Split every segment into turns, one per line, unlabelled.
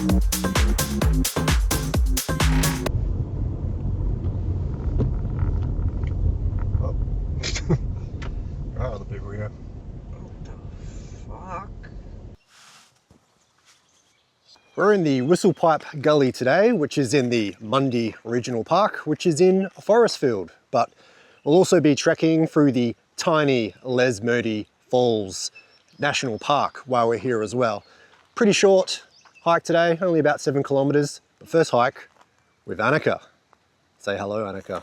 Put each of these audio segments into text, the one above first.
Right, other people here.
What the fuck?
We're in the Whistlepipe Gully today, which is in the Mundy Regional Park, which is in Forrestfield. But we'll also be trekking through the tiny Lesmurdie Falls National Park while we're here as well. Pretty short hike today, only about 7 kilometers. But first hike with Annika. Say hello, Annika.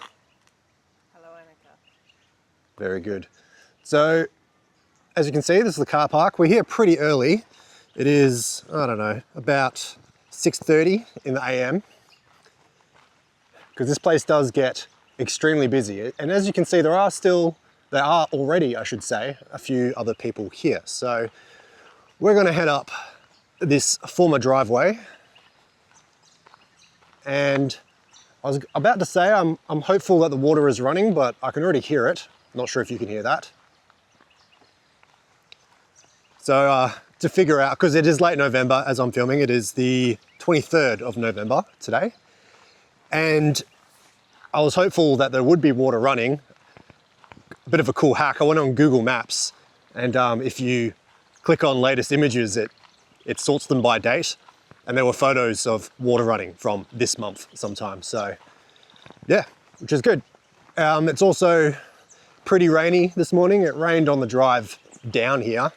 Hello, Annika.
Very good. So, as you can see, this is the car park. We're here pretty early. It is, I don't know, about 6:30 in the AM. Because this place does get extremely busy. And as you can see, there are already, I should say, a few other people here. So we're gonna head up this former driveway. And I was about to say, I'm hopeful that the water is running, but I can already hear it. Not sure if you can hear that. So to figure out, because it is late November as I'm filming, it is the 23rd of November today. And I was hopeful that there would be water running. A bit of a cool hack, I went on Google Maps, and if you click on latest images, it sorts them by date. And there were photos of water running from this month sometime. So yeah, which is good. It's also pretty rainy this morning. It rained on the drive down here.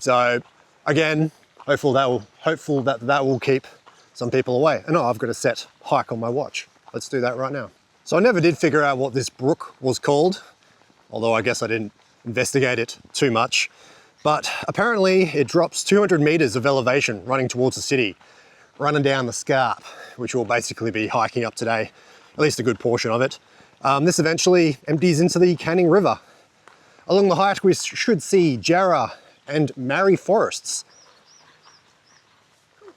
So again, hopeful that will keep some people away. And I've got a set hike on my watch. Let's do that right now. So I never did figure out what this brook was called, although I guess I didn't investigate it too much. But apparently it drops 200 meters of elevation running towards the city, running down the scarp, which we'll basically be hiking up today, at least a good portion of it. This eventually empties into the Canning River. Along the hike, we should see Jarrah and Marri forests.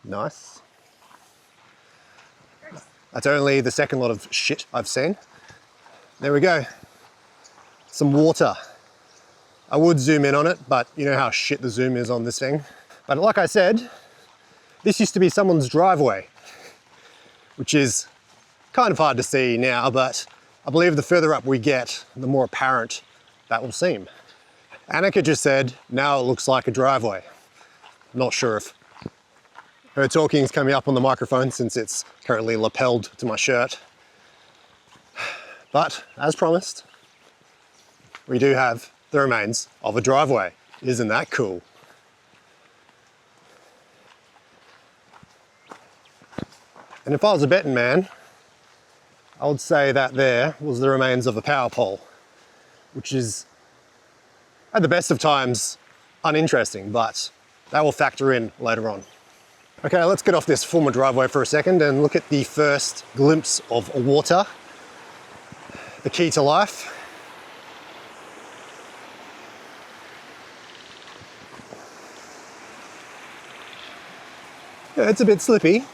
Nice. That's only the second lot of shit I've seen. There we go. Some water. I would zoom in on it, but you know how shit the zoom is on this thing. But like I said, this used to be someone's driveway, which is kind of hard to see now, but I believe the further up we get, the more apparent that will seem. Annika just said, now it looks like a driveway. I'm not sure if her talking is coming up on the microphone since it's currently lapelled to my shirt. But as promised, we do have the remains of a driveway. Isn't that cool? And if I was a betting man, I would say that there was the remains of a power pole, which is, at the best of times, uninteresting, but that will factor in later on. Okay, let's get off this former driveway for a second and look at the first glimpse of water, the key to life. Yeah, it's a bit slippy.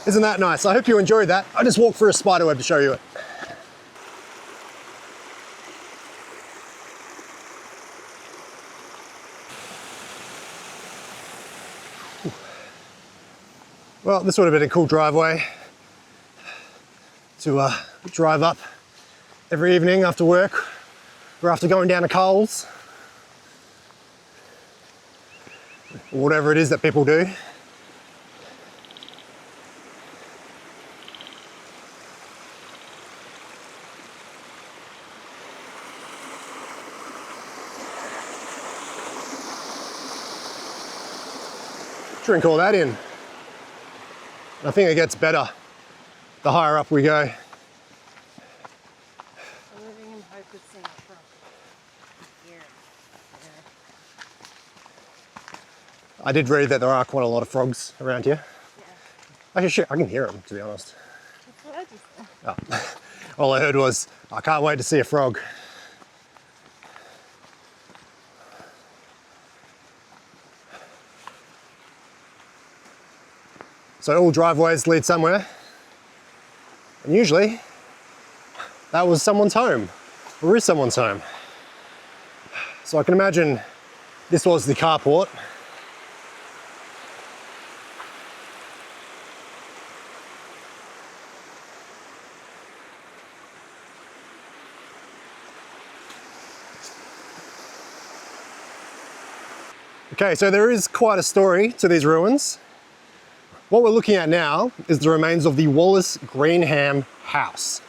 Isn't that nice? I hope you enjoyed that. I just walked through a spider web to show you it. Well, this would have been a cool driveway to drive up every evening after work or after going down to Coles, or whatever it is that people do. Drink all that in. I think it gets better the higher up we go.
I'm living in hope it's in front here.
I did read that there are quite a lot of frogs around here.
Yeah.
Actually, shit, I can hear them, to be honest.
That's what I just said.
Oh. All I heard was, I can't wait to see a frog. So all driveways lead somewhere. And usually, that was someone's home, or is someone's home. So I can imagine this was the carport. Okay, so there is quite a story to these ruins. What we're looking at now is the remains of the Wallace Greenham house.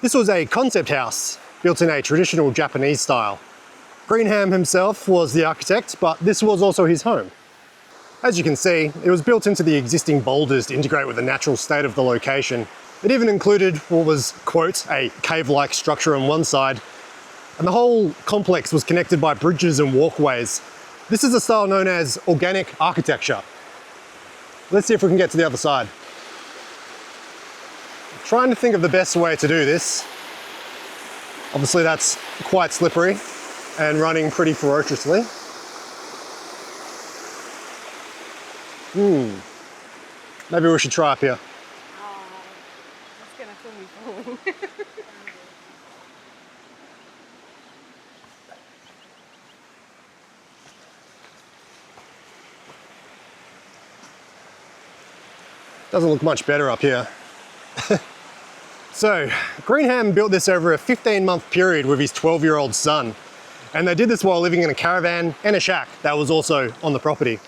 This was a concept house built in a traditional Japanese style. Greenham himself was the architect, but this was also his home. As you can see, it was built into the existing boulders to integrate with the natural state of the location. It even included what was, quote, a cave-like structure on one side, and the whole complex was connected by bridges and walkways. This is a style known as organic architecture. Let's see if we can get to the other side. I'm trying to think of the best way to do this. Obviously that's quite slippery and running pretty ferociously. Maybe we should try up here.
Oh, it's gonna feel me falling.
Doesn't look much better up here. So, Greenham built this over a 15-month period with his 12-year-old son. And they did this while living in a caravan and a shack that was also on the property.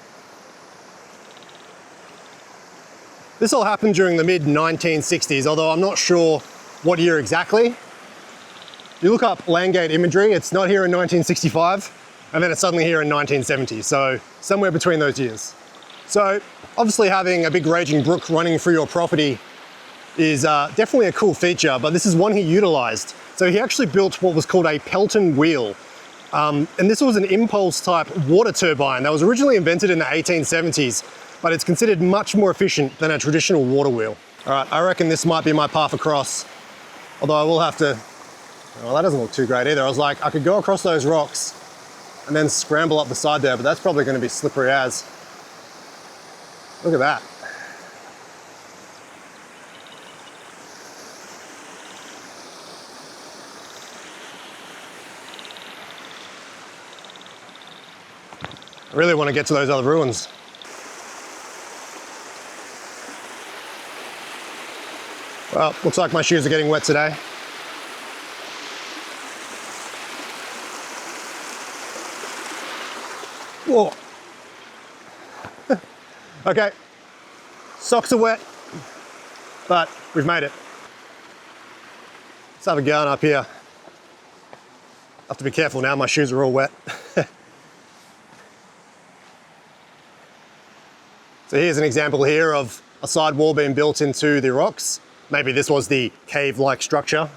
This all happened during the mid-1960s, although I'm not sure what year exactly. You look up Landgate imagery, it's not here in 1965, and then it's suddenly here in 1970, so somewhere between those years. So, obviously having a big raging brook running through your property is definitely a cool feature, but this is one he utilized. So he actually built what was called a pelton wheel. And this was an impulse type water turbine that was originally invented in the 1870s, but it's considered much more efficient than a traditional water wheel. All right, I reckon this might be my path across, although I will have to, well, that doesn't look too great either. I was like, I could go across those rocks and then scramble up the side there, but that's probably gonna be slippery as. Look at that. I really want to get to those other ruins. Well, looks like my shoes are getting wet today. Whoa. Okay, socks are wet, but we've made it. Let's have a go up here. I have to be careful now, my shoes are all wet. So here's an example here of a side wall being built into the rocks. Maybe this was the cave-like structure.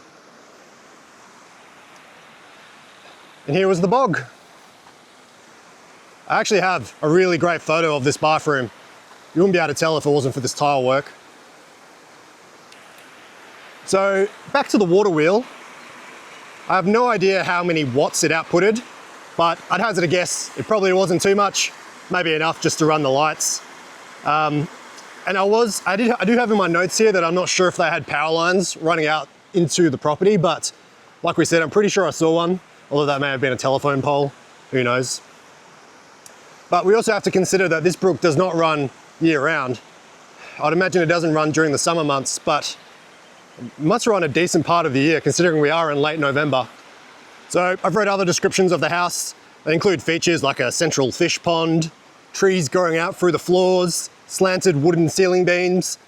And here was the bog. I actually have a really great photo of this bathroom. You wouldn't be able to tell if it wasn't for this tile work. So back to the water wheel. I have no idea how many watts it outputted, but I'd hazard a guess it probably wasn't too much, maybe enough just to run the lights. And I do have in my notes here that I'm not sure if they had power lines running out into the property, but like we said, I'm pretty sure I saw one, although that may have been a telephone pole, who knows. But we also have to consider that this brook does not run year round. I'd imagine it doesn't run during the summer months, but it must run a decent part of the year considering we are in late November. So I've read other descriptions of the house. They include features like a central fish pond, trees growing out through the floors, slanted wooden ceiling beams.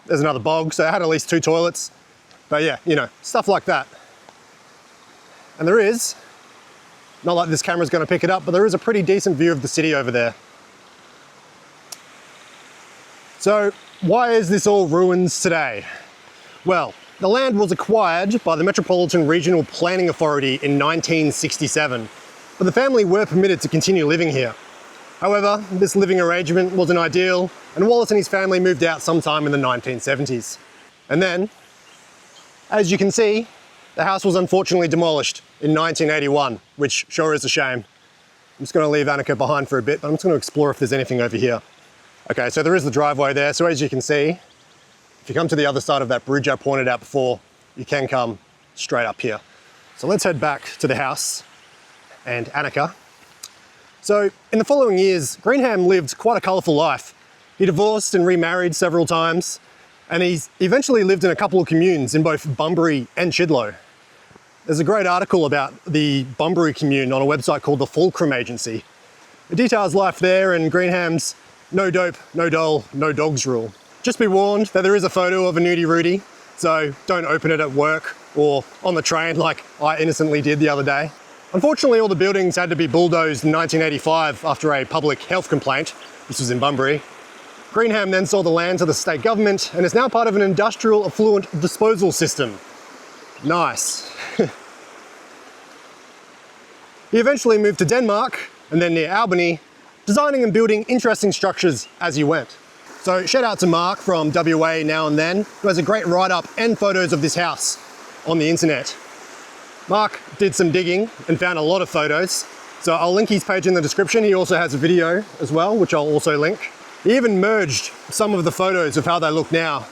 There's another bog, so it had at least 2 toilets. But yeah, you know, stuff like that. And there is, not like this camera's gonna pick it up, but there is a pretty decent view of the city over there. So why is this all ruins today? Well, the land was acquired by the Metropolitan Regional Planning Authority in 1967, but the family were permitted to continue living here. However, this living arrangement wasn't ideal, and Wallace and his family moved out sometime in the 1970s. And then, as you can see, the house was unfortunately demolished in 1981, which sure is a shame. I'm just gonna leave Annika behind for a bit, but I'm just gonna explore if there's anything over here. Okay, so there is the driveway there. So as you can see, if you come to the other side of that bridge I pointed out before, you can come straight up here. So let's head back to the house and Annika. So in the following years, Greenham lived quite a colourful life. He divorced and remarried several times, and he eventually lived in a couple of communes in both Bunbury and Chidlow. There's a great article about the Bunbury commune on a website called the Fulcrum Agency. It details life there and Greenham's no dope, no dole, no dogs rule. Just be warned that there is a photo of a nudie Rudy, so don't open it at work or on the train like I innocently did the other day. Unfortunately, all the buildings had to be bulldozed in 1985 after a public health complaint. This was in Bunbury. Greenham then sold the land to the state government and is now part of an industrial effluent disposal system. Nice. He eventually moved to Denmark and then near Albany, designing and building interesting structures as he went. So shout out to Mark from WA Now and Then, who has a great write-up and photos of this house on the internet. Mark did some digging and found a lot of photos, so I'll link his page in the description. He also has a video as well, which I'll also link. He even merged some of the photos of how they look now.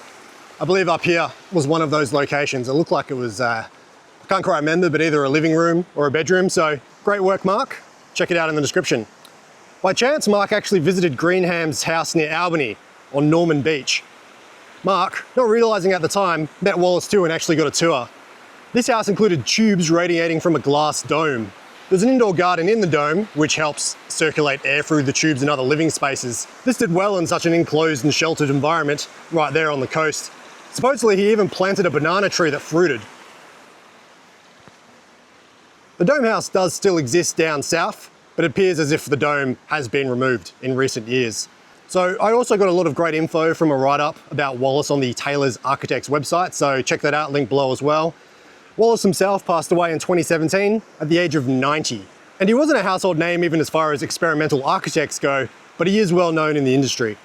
I believe up here was one of those locations. It looked like it was, I can't quite remember, but either a living room or a bedroom. So great work, Mark. Check it out in the description. By chance, Mark actually visited Greenham's house near Albany on Norman Beach. Mark, not realising at the time, met Wallace too and actually got a tour. This house included tubes radiating from a glass dome. There's an indoor garden in the dome, which helps circulate air through the tubes and other living spaces. This did well in such an enclosed and sheltered environment right there on the coast. Supposedly he even planted a banana tree that fruited. The dome house does still exist down south, but it appears as if the dome has been removed in recent years. So I also got a lot of great info from a write-up about Wallace on the Taylor's Architects website, so check that out, link below as well. Wallace himself passed away in 2017 at the age of 90. And he wasn't a household name even as far as experimental architects go, but he is well known in the industry.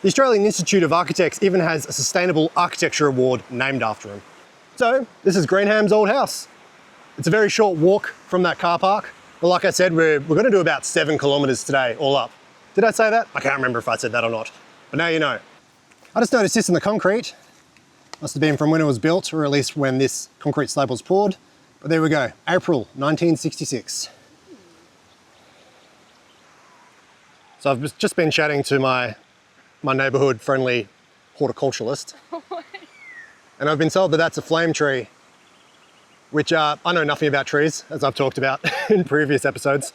The Australian Institute of Architects even has a Sustainable Architecture Award named after him. So this is Greenham's old house. It's a very short walk from that car park. But like I said, we're going to do about 7 kilometres today, all up. Did I say that? I can't remember if I said that or not, but now you know. I just noticed this in the concrete. Must have been from when it was built, or at least when this concrete slab was poured. But there we go, April 1966. So I've just been chatting to my neighbourhood friendly horticulturalist. And I've been told that that's a flame tree, which I know nothing about trees, as I've talked about in previous episodes.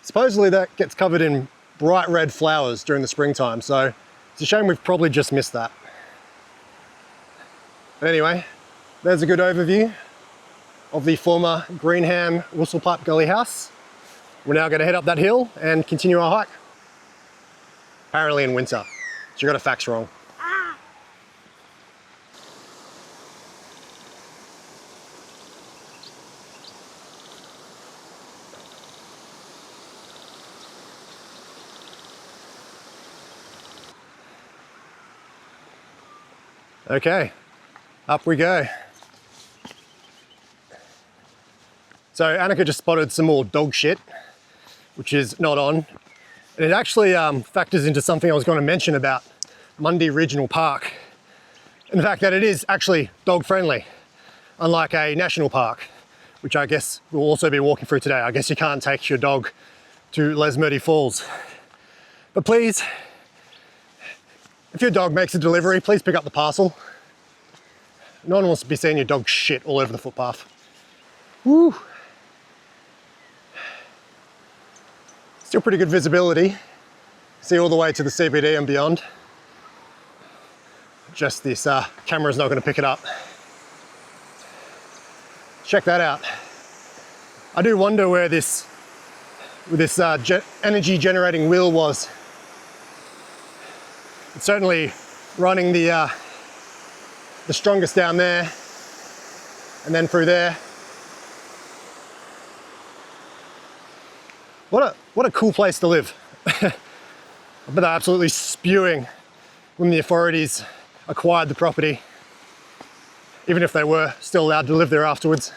Supposedly that gets covered in bright red flowers during the springtime, so it's a shame we've probably just missed that. But anyway, there's a good overview of the former Greenham Whistlepipe Gully house. We're now going to head up that hill and continue our hike. Apparently in winter, so you got the facts wrong. Okay, up we go. So Annika just spotted some more dog shit, which is not on. And it actually factors into something I was going to mention about Mundy Regional Park. And the fact that it is actually dog friendly, unlike a national park, which I guess we'll also be walking through today. I guess you can't take your dog to Lesmurdie Falls. But please, if your dog makes a delivery, please pick up the parcel. No one wants to be seeing your dog shit all over the footpath. Woo! Still pretty good visibility. See all the way to the CBD and beyond. Just this camera's not going to pick it up. Check that out. I do wonder where this energy generating wheel was. It's certainly running the strongest down there and then through there. What a cool place to live. I bet they're absolutely spewing when the authorities acquired the property, even if they were still allowed to live there afterwards.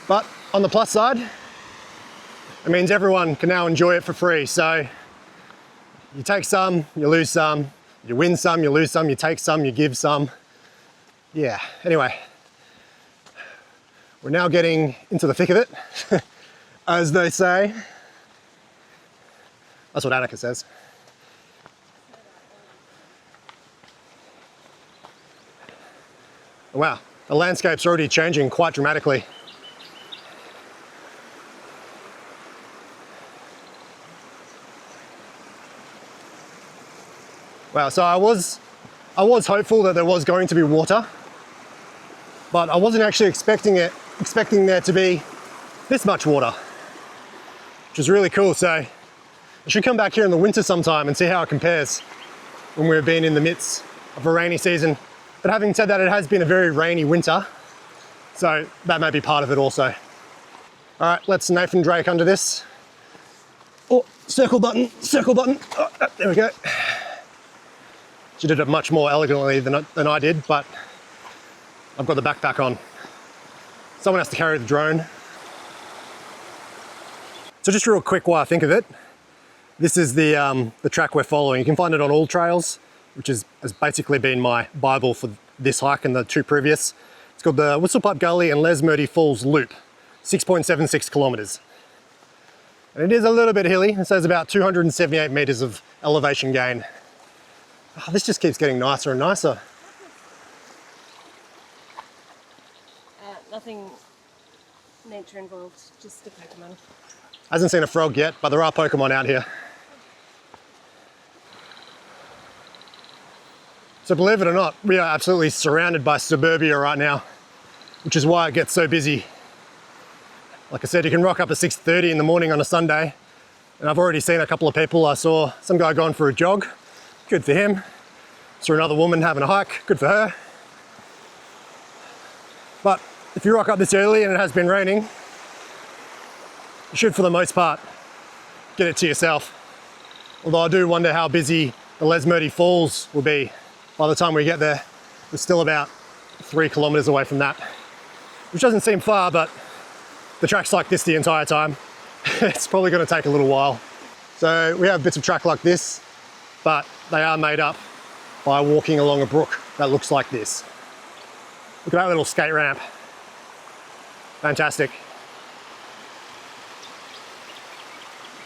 But on the plus side, it means everyone can now enjoy it for free. So you take some, you lose some, you win some, you lose some, you take some, you give some. Yeah, anyway, we're now getting into the thick of it, as they say. That's what Annika says. Wow, the landscape's already changing quite dramatically. Wow, so I was hopeful that there was going to be water, but I wasn't actually expecting there to be this much water, which is really cool. So I should come back here in the winter sometime and see how it compares when we've been in the midst of a rainy season. But having said that, it has been a very rainy winter, so that may be part of it also. All right, let's Nathan Drake under this. Oh, circle button, circle button. Oh, there we go. She did it much more elegantly than I did, but I've got the backpack on. Someone has to carry the drone. So just real quick while I think of it, this is the track we're following. You can find it on all trails, which has basically been my Bible for this hike and the two previous. It's called the Whistlepipe Gully and Lesmurdie Falls Loop, 6.76 kilometers. And it is a little bit hilly. It says about 278 meters of elevation gain. Oh, this just keeps getting nicer and nicer.
Nothing nature involved, just a Pokemon.
Hasn't seen a frog yet, but there are Pokemon out here. So believe it or not, we are absolutely surrounded by suburbia right now, which is why it gets so busy. Like I said, you can rock up at 6:30 in the morning on a Sunday, and I've already seen a couple of people. I saw some guy going for a jog, good for him. Saw another woman having a hike, good for her. But if you rock up this early and it has been raining, you should, for the most part, get it to yourself. Although I do wonder how busy the Lesmurdie Falls will be by the time we get there. We're still about 3 kilometers away from that, which doesn't seem far, but the track's like this the entire time. It's probably going to take a little while. So we have bits of track like this, but they are made up by walking along a brook that looks like this. Look at that little skate ramp. Fantastic.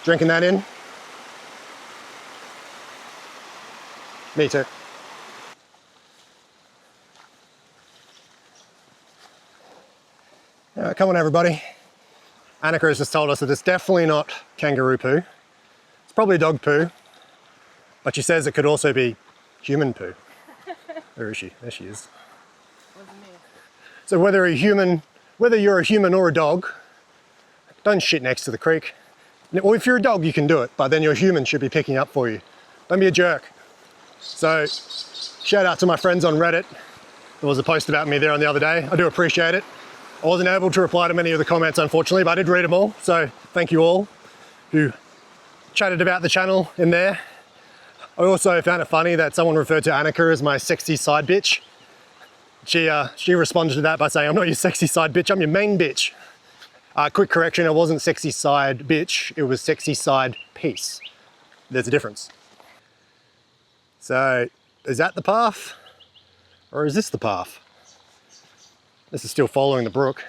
Drinking that in? Me too. All right, come on everybody. Annika has just told us that it's definitely not kangaroo poo. It's probably dog poo, but she says it could also be human poo. Where is she? There she is. So whether you're a human or a dog, don't shit next to the creek. Or if you're a dog, you can do it, but then your human should be picking up for you. Don't be a jerk. So shout out to my friends on Reddit. There was a post about me there on the other day. I do appreciate it. I wasn't able to reply to many of the comments, unfortunately, but I did read them all. So thank you all who chatted about the channel in there. I also found it funny that someone referred to Annika as my sexy side bitch. She responded to that by saying, I'm not your sexy side bitch, I'm your main bitch. Quick correction, it wasn't sexy side bitch, it was sexy side piece. There's a difference. So, is that the path? Or is this the path? This is still following the brook.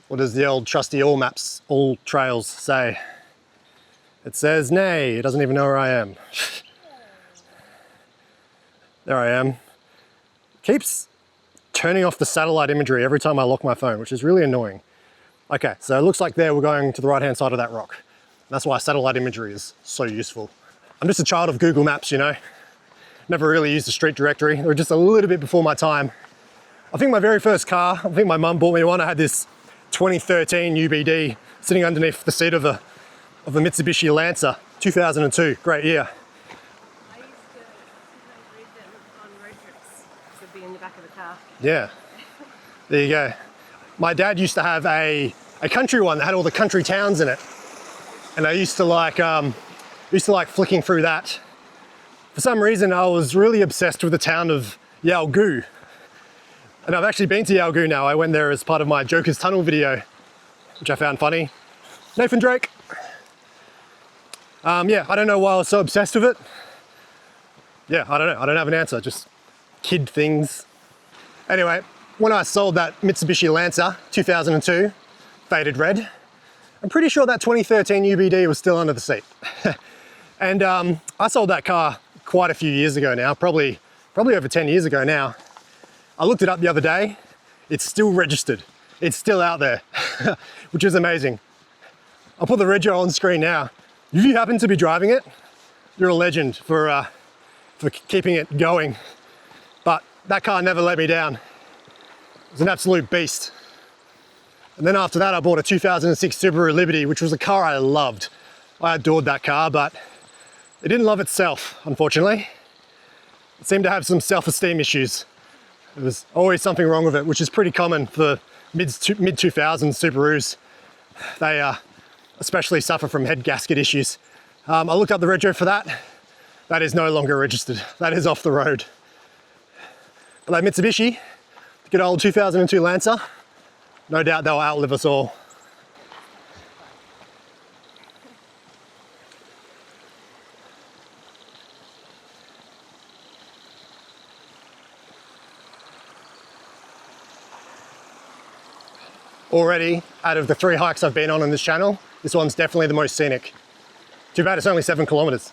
What does the old trusty all maps, all trails say? It says nay, it doesn't even know where I am. There I am. Keeps turning off the satellite imagery every time I lock my phone, which is really annoying. Okay, so it looks like there we're going to the right-hand side of that rock. That's why satellite imagery is so useful. I'm just a child of Google Maps, you know. Never really used a street directory. They were just a little bit before my time. I think my very first car, I think my mum bought me one. I had this 2013 UBD sitting underneath the seat of a Mitsubishi Lancer, 2002, great year.
I used to sometimes read them on road trips, so it'd be in the back of the car.
Yeah, there you go. My dad used to have a country one that had all the country towns in it. And I used to like flicking through that. For some reason, I was really obsessed with the town of Yalgoo. And I've actually been to Yalgoo now. I went there as part of my Joker's Tunnel video, which I found funny. Nathan Drake. Yeah, I don't know why I was so obsessed with it. Yeah, I don't know. I don't have an answer. Just kid things. Anyway, when I sold that Mitsubishi Lancer 2002, faded red, I'm pretty sure that 2013 UBD was still under the seat. And I sold that car quite a few years ago now, probably over 10 years ago now. I looked it up the other day. It's still registered. It's still out there, which is amazing. I'll put the rego on screen now. If you happen to be driving it, you're a legend for keeping it going. But that car never let me down. It was an absolute beast. And then after that, I bought a 2006 Subaru Liberty, which was a car I loved. I adored that car, but it didn't love itself, unfortunately. It seemed to have some self-esteem issues. There was always something wrong with it, which is pretty common for mid-2000s Subarus. They especially suffer from head gasket issues. I looked up the rego for that. That is no longer registered. That is off the road. But that Mitsubishi, the good old 2002 Lancer, no doubt they'll outlive us all. Already, out of the 3 hikes I've been on this channel, this one's definitely the most scenic. Too bad it's only 7 kilometers.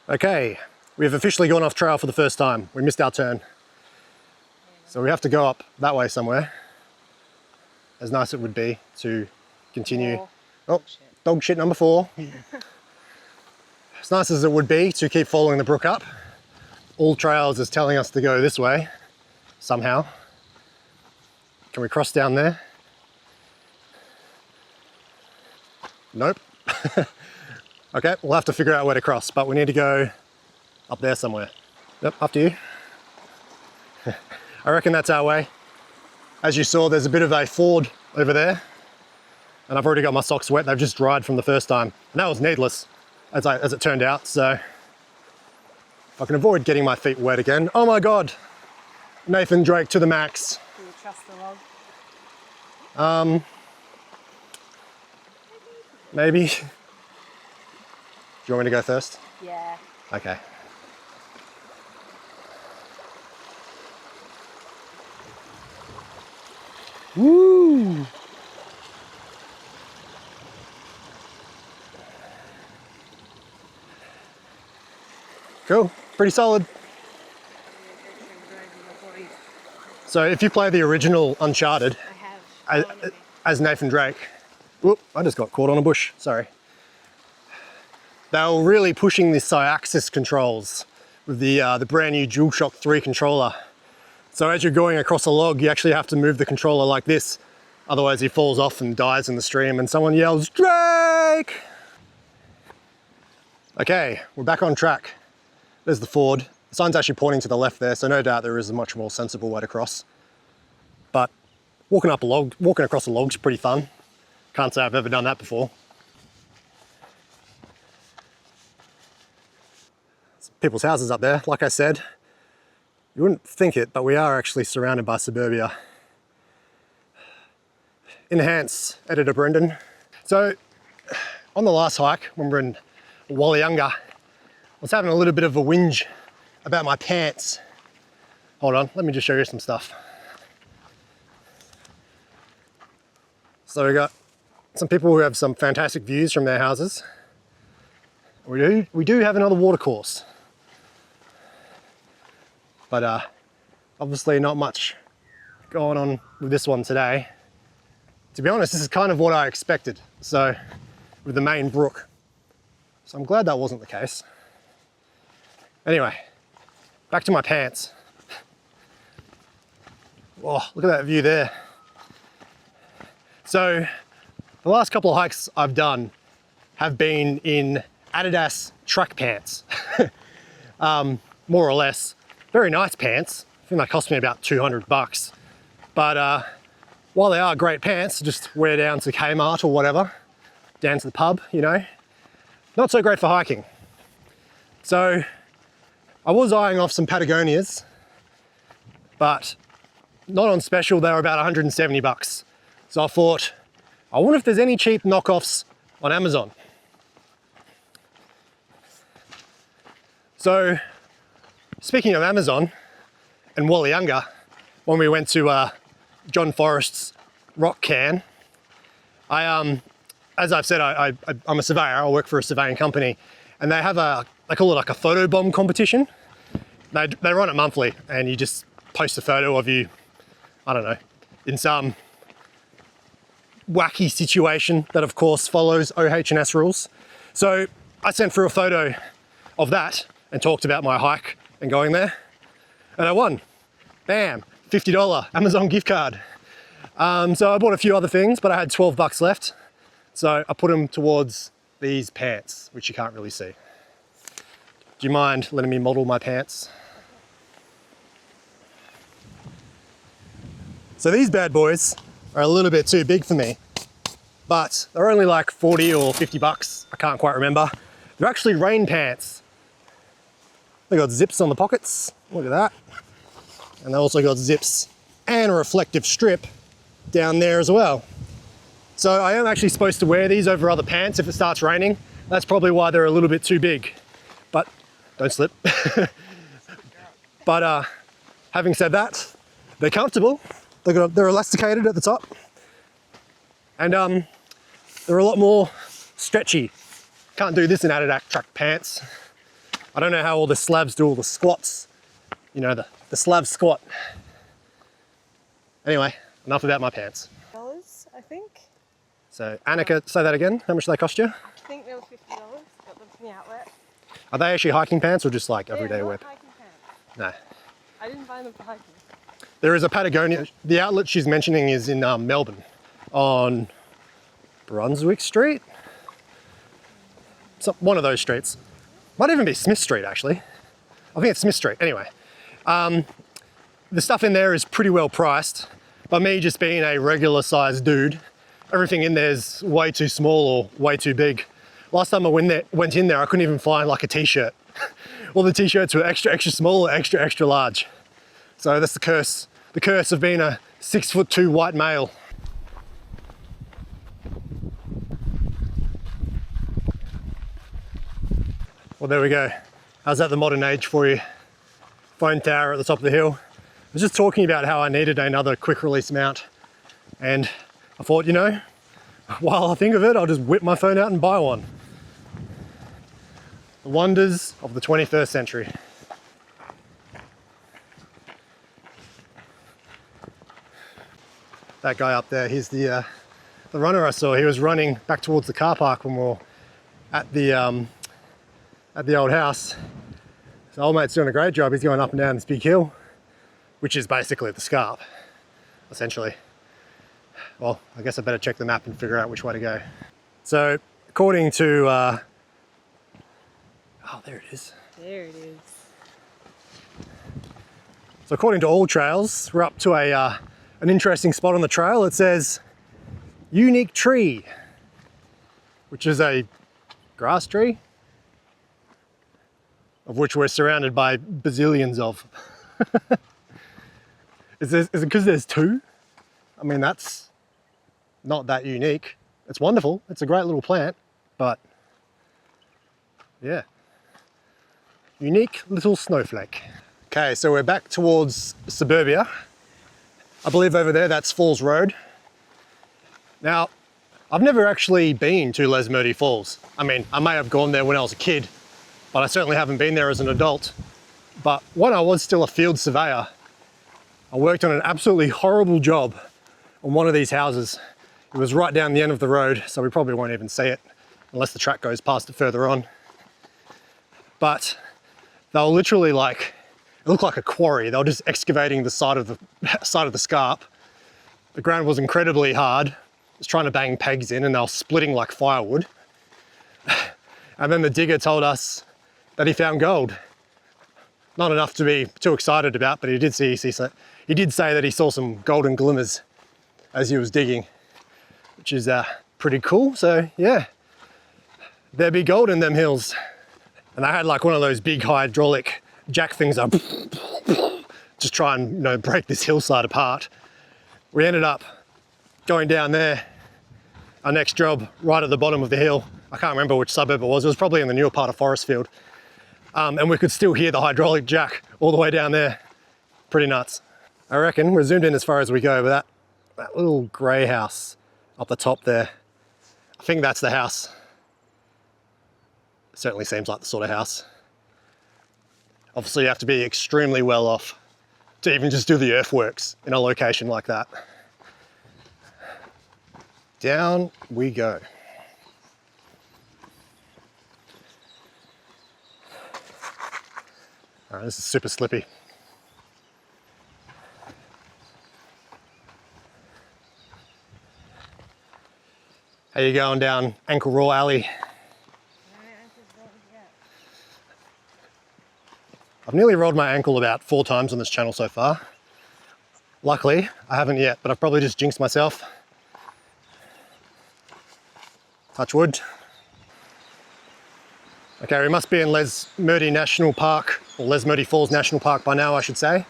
Okay, we've officially gone off trail for the first time. We missed our turn. So we have to go up that way somewhere. As nice it would be to continue. Oh, dog shit number 4. As nice as it would be to keep following the brook up, All Trails is telling us to go this way, somehow. Can we cross down there? Nope. Okay, we'll have to figure out where to cross, but we need to go up there somewhere. Yep, after you. I reckon that's our way. As you saw, there's a bit of a ford over there, and I've already got my socks wet. They've just dried from the first time, and that was needless, as it turned out. So if I can avoid getting my feet wet again. Oh my God, Nathan Drake to the max.
Do you trust the log?
Maybe. Do you want me to go first?
Yeah.
Okay. Woo! Cool, pretty solid. So if you play the original Uncharted
I have.
as Nathan Drake, whoop, I just got caught on a bush, sorry. They were really pushing the Syaxis controls with the brand new DualShock 3 controller. So as you're going across a log, you actually have to move the controller like this. Otherwise he falls off and dies in the stream and someone yells, Drake! Okay, we're back on track. There's the ford. The sign's actually pointing to the left there, so no doubt there is a much more sensible way to cross. But walking across a log's pretty fun. Can't say I've ever done that before. People's houses up there, like I said. You wouldn't think it, but we are actually surrounded by suburbia. Enhance, editor Brendan. So, on the last hike, when we were in Wallyunga, I was having a little bit of a whinge about my pants. Hold on, let me just show you some stuff. So we got some people who have some fantastic views from their houses. We do have another water course. But obviously not much going on with this one today. To be honest, this is kind of what I expected. So, with the main brook. So I'm glad that wasn't the case. Anyway, back to my pants. Whoa, look at that view there. So, the last couple of hikes I've done have been in Adidas track pants. More or less. Very nice pants. I think they cost me about 200 bucks. But while they are great pants, just wear down to Kmart or whatever, down to the pub, you know, not so great for hiking. So I was eyeing off some Patagonias, but not on special. They were about 170 bucks. So I thought, I wonder if there's any cheap knockoffs on Amazon. So Speaking of Amazon and Wollongong, when we went to John Forrest's rock cairn, as I've said, I'm a surveyor. I work for a surveying company, and they have they call it like a photo bomb competition. They run it monthly, and you just post a photo of you, I don't know, in some wacky situation that of course follows OH&S rules. So I sent through a photo of that and talked about my hike and going there, and I won. Bam, $50 Amazon gift card. So I bought a few other things, but I had 12 bucks left. So I put them towards these pants, which you can't really see. Do you mind letting me model my pants? So these bad boys are a little bit too big for me, but they're only like 40 or 50 bucks. I can't quite remember. They're actually rain pants. They got zips on the pockets. Look at that. And they also got zips and a reflective strip down there as well. So I am actually supposed to wear these over other pants if it starts raining. That's probably why they're a little bit too big, but don't slip. But having said that, they're comfortable. They're elasticated at the top, and they're a lot more stretchy. Can't do this in Adidas track pants. I don't know how all the slabs do all the squats. You know, the slab squat. Anyway, enough about my pants.
I think.
So Annika, say that again. How much do they cost you?
I think they were $50. Got them from the outlet.
Are they actually hiking pants or just like everyday
They're
wear?
not hiking pants.
No.
I didn't buy them for hiking.
There is a Patagonia. The outlet she's mentioning is in Melbourne on Brunswick Street. So, one of those streets. Might even be Smith Street actually. I think it's Smith Street. Anyway, the stuff in there is pretty well priced. But me just being a regular sized dude, everything in there is way too small or way too big. Last time I went in there, I couldn't even find like a t-shirt. All the t-shirts were extra, extra small or extra, extra large. So that's the curse of being a 6'2" white male. Well, there we go. How's that the modern age for you? Phone tower at the top of the hill. I was just talking about how I needed another quick release mount, and I thought, you know, while I think of it, I'll just whip my phone out and buy one. The wonders of the 21st century. That guy up there, he's the runner I saw. He was running back towards the car park when we were at the old house. So old mate's doing a great job. He's going up and down this big hill, which is basically the Scarp, essentially. Well, I guess I better check the map and figure out which way to go. So, according to, oh, there it is.
There it is.
So according to all trails, we're up to an interesting spot on the trail. It says, unique tree, which is a grass tree, of which we're surrounded by bazillions of. Is it because there's two? I mean, that's not that unique. It's wonderful. It's a great little plant, but yeah. Unique little snowflake. Okay, so we're back towards suburbia. I believe over there, that's Falls Road. Now, I've never actually been to Lesmurdie Falls. I mean, I may have gone there when I was a kid, but I certainly haven't been there as an adult. But when I was still a field surveyor, I worked on an absolutely horrible job on one of these houses. It was right down the end of the road, so we probably won't even see it unless the track goes past it further on. But they were literally like, it looked like a quarry. They were just excavating the side of the scarp. The ground was incredibly hard. I was trying to bang pegs in and they were splitting like firewood. And then the digger told us that he found gold. Not enough to be too excited about, but he did say that he saw some golden glimmers as he was digging, which is pretty cool. So yeah, there be gold in them hills. And I had like one of those big hydraulic jack things up, just try and, you know, break this hillside apart. We ended up going down there. Our next job right at the bottom of the hill. I can't remember which suburb it was. It was probably in the newer part of Forrestfield. And we could still hear the hydraulic jack all the way down there. Pretty nuts. I reckon we're zoomed in as far as we go, but that little grey house up the top there, I think that's the house. Certainly seems like the sort of house. Obviously you have to be extremely well off to even just do the earthworks in a location like that. Down we go. All right, this is super slippy. How you going down Ankle Raw Alley? I've nearly rolled my ankle about 4 times on this channel so far. Luckily, I haven't yet, but I've probably just jinxed myself. Touch wood. Okay, we must be in Lesmurdie National Park, or Lesmurdie Falls National Park by now, I should say.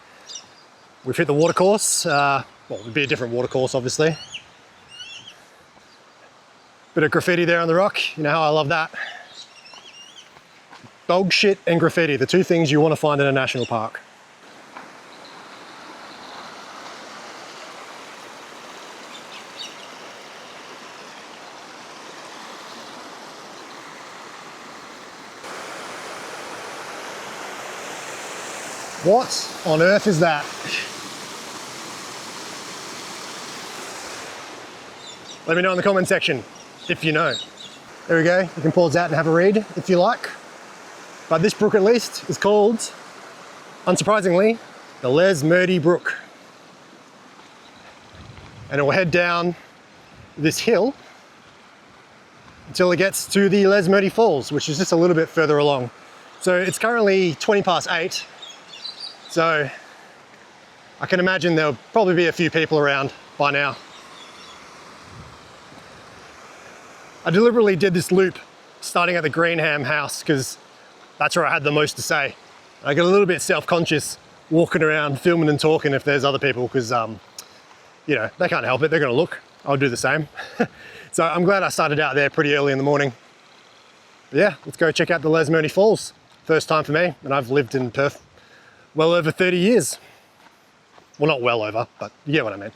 We've hit the watercourse. Well, it would be a different watercourse, obviously. Bit of graffiti there on the rock. You know how I love that. Dog shit and graffiti, the 2 things you want to find in a national park. What on earth is that? Let me know in the comment section if you know. There we go, you can pause out and have a read if you like. But this brook at least is called, unsurprisingly, the Lesmurdie Brook. And it will head down this hill until it gets to the Lesmurdie Falls, which is just a little bit further along. So it's currently 20 past 8. So I can imagine there'll probably be a few people around by now. I deliberately did this loop starting at the Greenham house because that's where I had the most to say. I get a little bit self-conscious walking around filming and talking if there's other people because, you know, they can't help it, they're gonna look. I'll do the same. So I'm glad I started out there pretty early in the morning. But yeah, let's go check out the Lesmurdie Falls. First time for me, and I've lived in Perth well over 30 years. Well, not well over, but you get what I mean.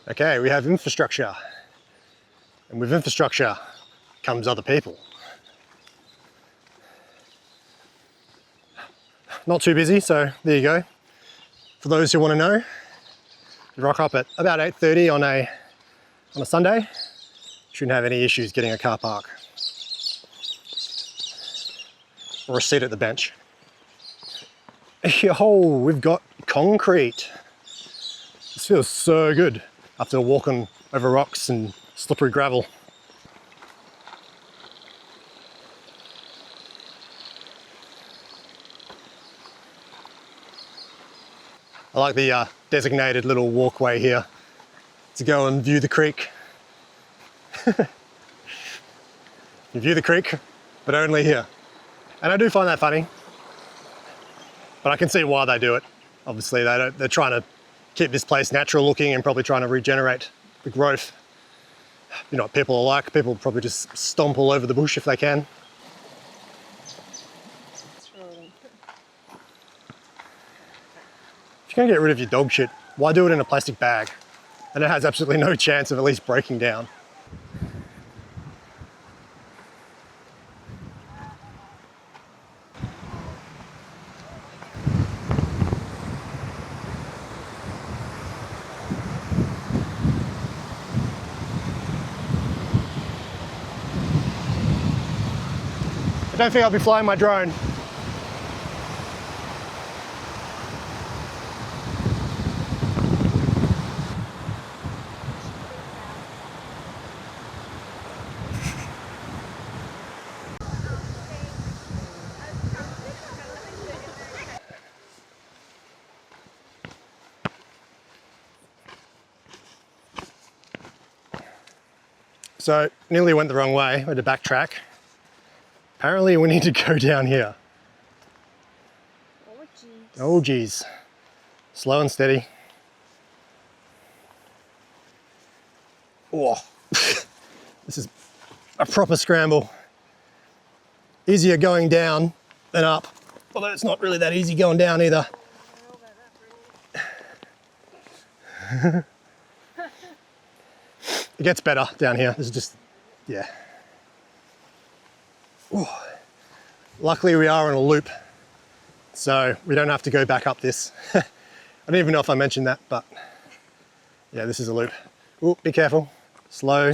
Okay, we have infrastructure. And with infrastructure comes other people. Not too busy, so there you go. For those who want to know, you rock up at about 8:30 on a Sunday. Shouldn't have any issues getting a car park. Or a seat at the bench. Yo, we've got concrete. This feels so good after walking over rocks and slippery gravel. I like the designated little walkway here to go and view the creek. You view the creek, but only here. And I do find that funny, but I can see why they do it. Obviously, they're trying to keep this place natural looking and probably trying to regenerate the growth. You know what people are like. People probably just stomp all over the bush if they can. If you're gonna get rid of your dog shit, why do it in a plastic bag? And it has absolutely no chance of at least breaking down. I don't think I'll be flying my drone. So, nearly went the wrong way. I had to backtrack. Apparently we need to go down here.
Oh geez.
Oh geez. Slow and steady. Oh, this is a proper scramble. easier going down than up. Although it's not really that easy going down either. It gets better down here. This is just, yeah. Ooh. Luckily we are in a loop, so we don't have to go back up this. I don't even know if I mentioned that, but yeah, this is a loop. Ooh, be careful, slow.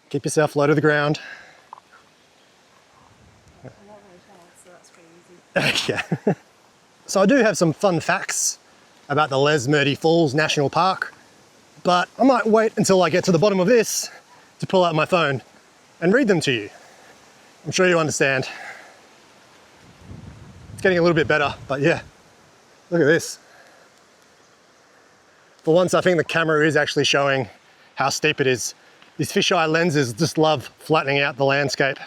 Keep yourself low to the ground.
I'm not really tall, so that's pretty easy.
Yeah. So I do have some fun facts about the Lesmurdie Falls National Park, but I might wait until I get to the bottom of this to pull out my phone and read them to you. I'm sure you understand. It's getting a little bit better, but yeah, look at this. For once, I think the camera is actually showing how steep it is. These fisheye lenses just love flattening out the landscape.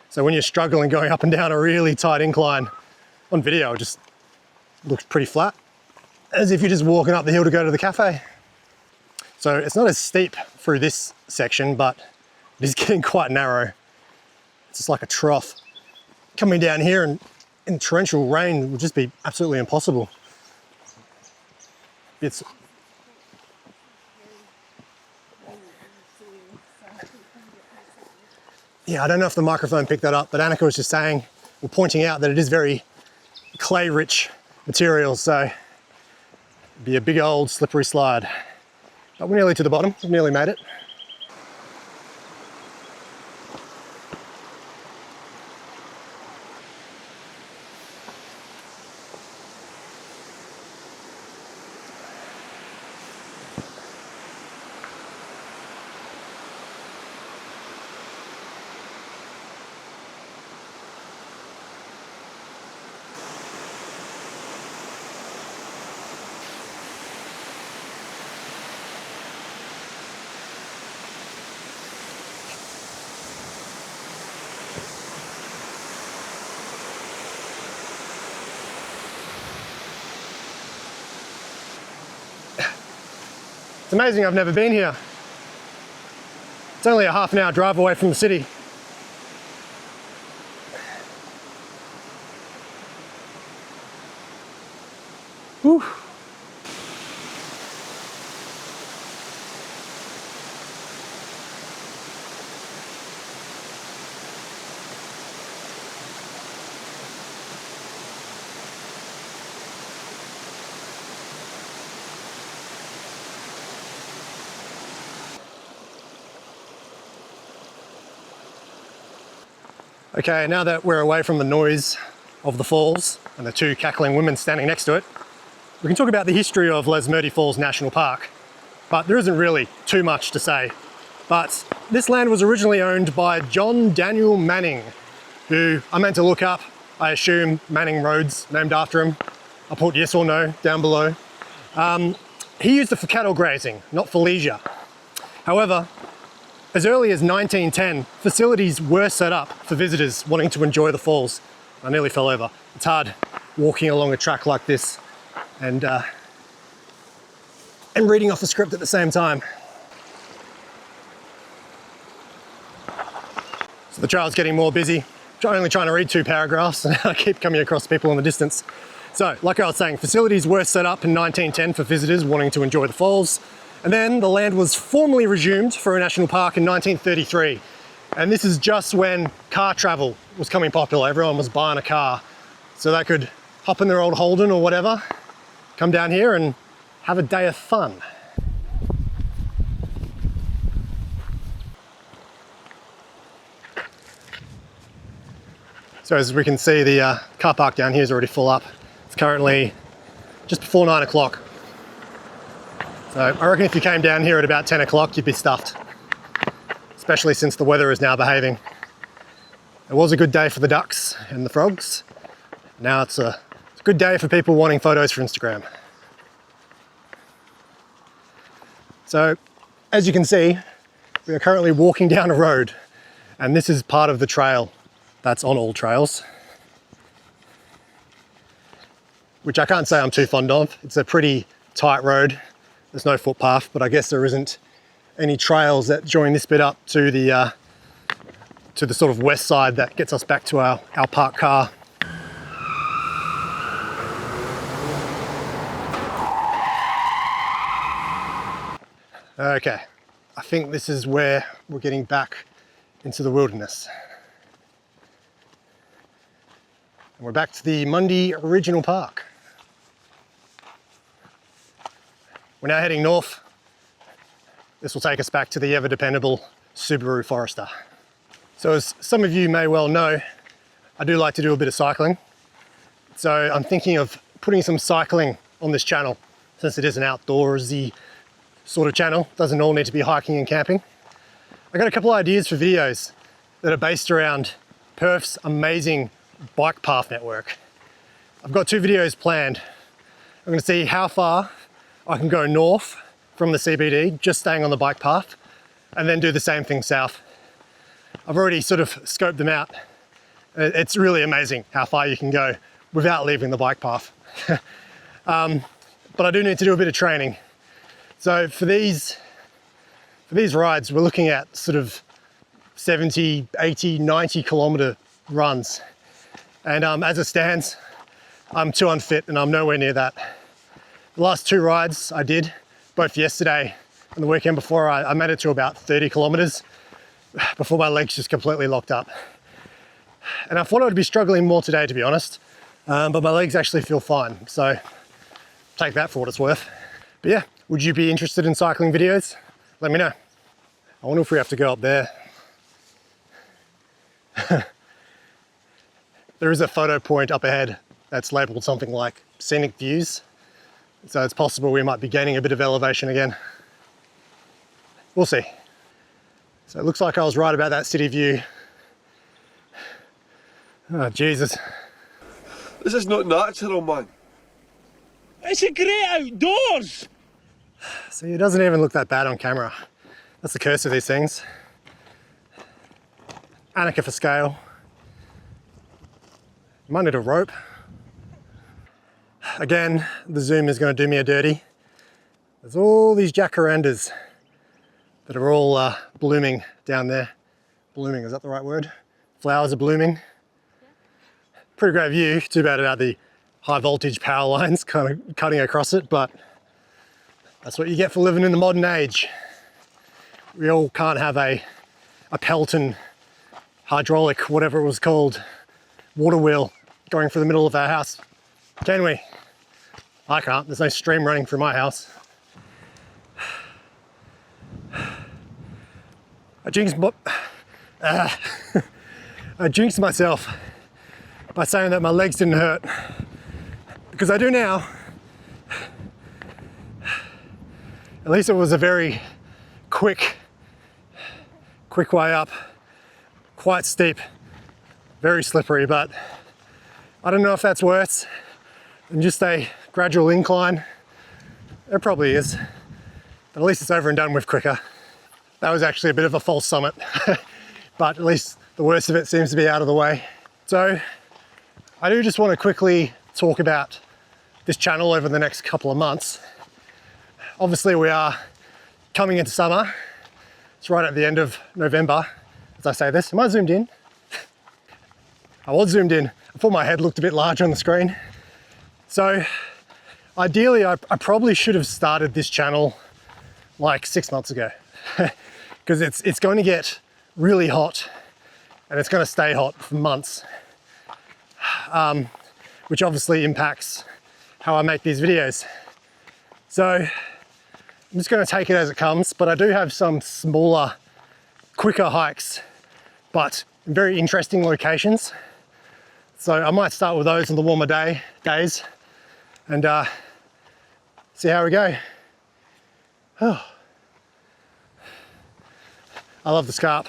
So when you're struggling going up and down a really tight incline, on video it just looks pretty flat, as if you're just walking up the hill to go to the cafe. So it's not as steep through this section, but it is getting quite narrow. It's just like a trough. Coming down here and in torrential rain would just be absolutely impossible. It's yeah, I don't know if the microphone picked that up, but Annika was just saying, or pointing out that it is very clay-rich material, so it'd be a big old slippery slide. But we're nearly to the bottom, we've nearly made it. It's amazing I've never been here. It's only a half an hour drive away from the city. Whew. Okay, now that we're away from the noise of the falls and the two cackling women standing next to it, we can talk about the history of Lesmurdie Falls National Park. But there isn't really too much to say. But this land was originally owned by John Daniel Manning, who I meant to look up. I assume Manning Road's named after him. I'll put yes or no down below. He used it for cattle grazing, not for leisure. However, as early as 1910, facilities were set up for visitors wanting to enjoy the falls. I nearly fell over. It's hard walking along a track like this and reading off a script at the same time. So the trail's getting more busy. I'm only trying to read 2 paragraphs and I keep coming across people in the distance. So, like I was saying, facilities were set up in 1910 for visitors wanting to enjoy the falls. And then the land was formally resumed for a national park in 1933. And this is just when car travel was coming popular. Everyone was buying a car. So they could hop in their old Holden or whatever, come down here and have a day of fun. So as we can see, the car park down here is already full up. It's currently just before 9 o'clock. So I reckon if you came down here at about 10 o'clock, you'd be stuffed, especially since the weather is now behaving. It was a good day for the ducks and the frogs. Now it's a good day for people wanting photos for Instagram. So as you can see, we are currently walking down a road, and this is part of the trail that's on all trails, which I can't say I'm too fond of. It's a pretty tight road. There's no footpath, but I guess there isn't any trails that join this bit up to the to the sort of west side that gets us back to our parked car. Okay, I think this is where we're getting back into the wilderness. And we're back to the Mundy Original Park. We're now heading north. This will take us back to the ever dependable Subaru Forester. So as some of you may well know, I do like to do a bit of cycling. So I'm thinking of putting some cycling on this channel, since it is an outdoorsy sort of channel. Doesn't all need to be hiking and camping. I got a couple of ideas for videos that are based around Perth's amazing bike path network. I've got 2 videos planned. I'm going to see how far I can go north from the CBD, just staying on the bike path, and then do the same thing south. I've already sort of scoped them out. It's really amazing how far you can go without leaving the bike path. But I do need to do a bit of training. So for these rides, we're looking at sort of 70, 80, 90 kilometer runs. And as it stands, I'm too unfit and I'm nowhere near that. The last 2 rides I did, both yesterday and the weekend before, I made it to about 30 kilometers before my legs just completely locked up. And I thought I would be struggling more today, to be honest, but my legs actually feel fine. So take that for what it's worth. But yeah, would you be interested in cycling videos? Let me know. I wonder if we have to go up there. There is a photo point up ahead that's labeled something like scenic views. So it's possible we might be gaining a bit of elevation again. We'll see. So it looks like I was right about that city view. Oh, Jesus.
This is not natural, man.
It's a great outdoors!
See, it doesn't even look that bad on camera. That's the curse of these things. Annika for scale. You might need a rope. Again, the zoom is going to do me a dirty. There's all these jacarandas that are all blooming down there. Blooming, is that the right word? Flowers are blooming. Pretty great view. Too bad about the high voltage power lines kind of cutting across it, but that's what you get for living in the modern age. We all can't have a pelton, hydraulic, whatever it was called, water wheel going through the middle of our house, can we? I can't. There's no stream running through my house. I jinxed myself by saying that my legs didn't hurt, because I do now. At least it was a very quick way up, quite steep, very slippery, but I don't know if that's worse than just a gradual incline. It probably is, but at least it's over and done with quicker. That was actually a bit of a false summit, but at least the worst of it seems to be out of the way. So I do just want to quickly talk about this channel over the next couple of months. Obviously we are coming into summer. It's right at the end of November as I say this. Am I zoomed in? I was zoomed in. I thought my head looked a bit large on the screen. So ideally I probably should have started this channel like 6 months ago, because it's going to get really hot and it's going to stay hot for months, which obviously impacts how I make these videos. So I'm just going to take it as it comes, but I do have some smaller, quicker hikes, but in very interesting locations. So I might start with those on the warmer days and see how we go. Oh. I love the scarp.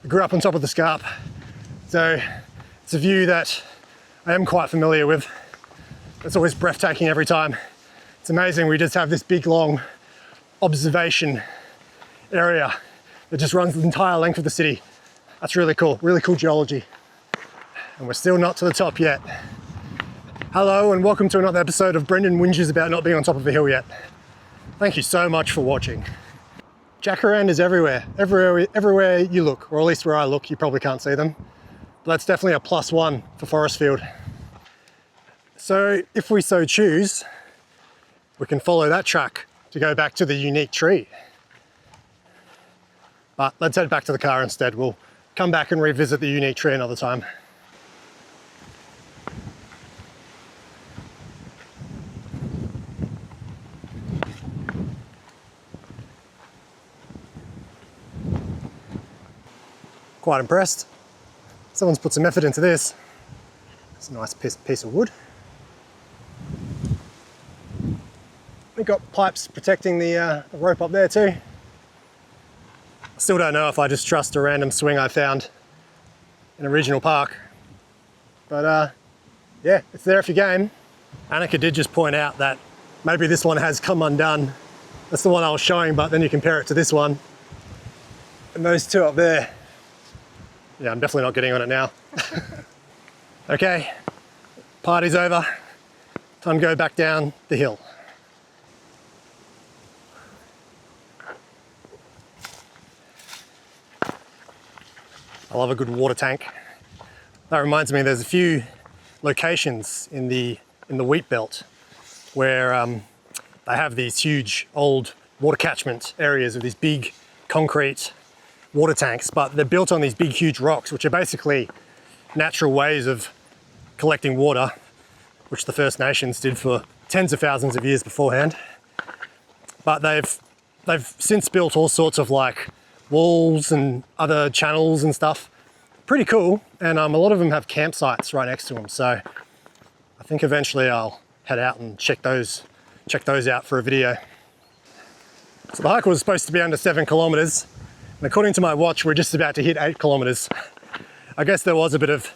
I grew up on top of the scarp, so it's a view that I am quite familiar with. It's always breathtaking every time. It's amazing, we just have this big long observation area that just runs the entire length of the city. That's really cool geology. And we're still not to the top yet. Hello and welcome to another episode of Brendan Whinges about not being on top of a hill yet. Thank you so much for watching. Jacarandas everywhere. Everywhere you look, or at least where I look, you probably can't see them. But that's definitely a +1 for Forrestfield. So if we so choose, we can follow that track to go back to the unique tree. But let's head back to the car instead. We'll come back and revisit the unique tree another time. Quite impressed. Someone's put some effort into this. It's a nice piece of wood. We've got pipes protecting the rope up there too. I still don't know if I just trust a random swing I found in a regional park. But yeah, it's there if you're game. Annika did just point out that maybe this one has come undone. That's the one I was showing, but then you compare it to this one. And those two up there. Yeah, I'm definitely not getting on it now. Okay, party's over. Time to go back down the hill. I love a good water tank. That reminds me, there's a few locations in the wheat belt where they have these huge old water catchment areas with these big concrete water tanks, but they're built on these big huge rocks, which are basically natural ways of collecting water, which the First Nations did for tens of thousands of years beforehand. But they've since built all sorts of like walls and other channels and stuff. Pretty cool, and a lot of them have campsites right next to them, so I think eventually I'll head out and check those out for a video. So the hike was supposed to be under 7 kilometers. And according to my watch, we're just about to hit 8 kilometers. I guess there was a bit of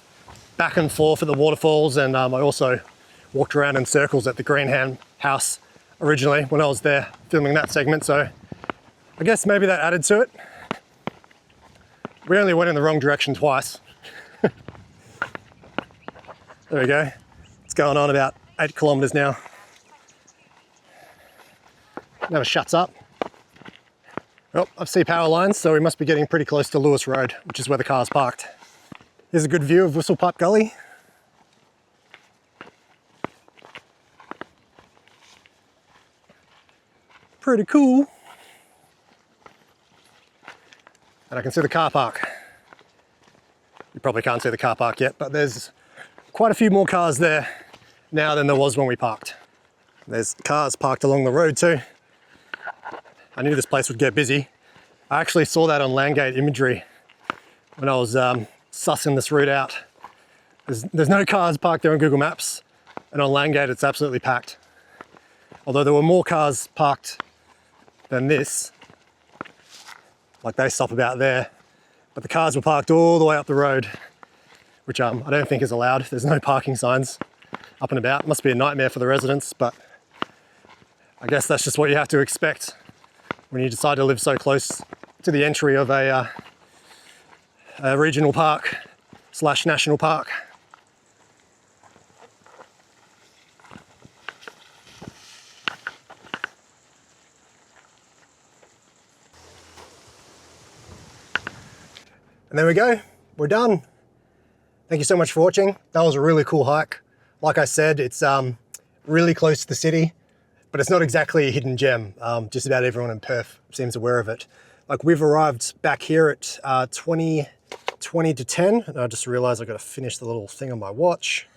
back and forth at the waterfalls, and I also walked around in circles at the Greenham house originally when I was there filming that segment, so I guess maybe that added to it. We only went in the wrong direction twice. There we go. It's going on about 8 kilometers now. Never shuts up. Well, I see power lines, so we must be getting pretty close to Lewis Road, which is where the car's parked. Here's a good view of Whistlepipe Gully. Pretty cool. And I can see the car park. You probably can't see the car park yet, but there's quite a few more cars there now than there was when we parked. There's cars parked along the road too. I knew this place would get busy. I actually saw that on Landgate imagery when I was sussing this route out. There's no cars parked there on Google Maps, and on Landgate it's absolutely packed. Although there were more cars parked than this, like they stop about there, but the cars were parked all the way up the road, which I don't think is allowed. There's no parking signs up and about. It must be a nightmare for the residents, but I guess that's just what you have to expect when you decide to live so close to the entry of a regional park / national park. And there we go, we're done. Thank you so much for watching. That was a really cool hike. Like I said, it's really close to the city, but it's not exactly a hidden gem. Just about everyone in Perth seems aware of it. Like, we've arrived back here at 20 to 10, and I just realized I got to finish the little thing on my watch.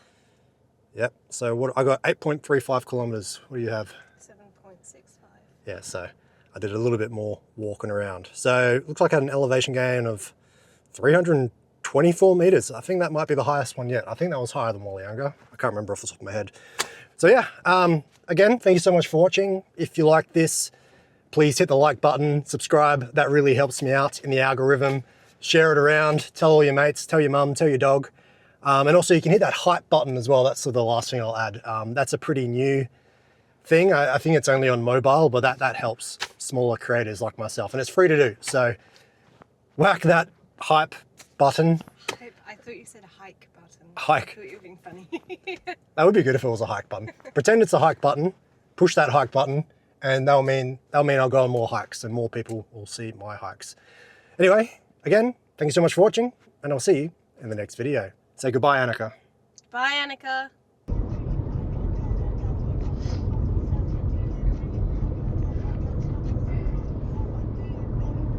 Yep, so what I got 8.35 kilometers. What do you have?
7.65.
Yeah, so I did a little bit more walking around. So it looks like I had an elevation gain of 324 meters. I think that might be the highest one yet. I think that was higher than Wallianga. I can't remember off the top of my head. So yeah, again, thank you so much for watching. If you like this, please hit the like button, subscribe. That really helps me out in the algorithm. Share it around, tell all your mates, tell your mum, tell your dog. And also you can hit that hype button as well. That's the last thing I'll add. That's a pretty new thing. I think it's only on mobile, but that helps smaller creators like myself, and it's free to do. So whack that hype button.
I thought you said a hike button.
Hike.
I thought you were being funny.
That would be good if it was a hike button. Pretend it's a hike button, push that hike button, and that'll mean I'll go on more hikes and more people will see my hikes. Anyway, again, thank you so much for watching, and I'll see you in the next video. Say goodbye, Annika.
Bye, Annika.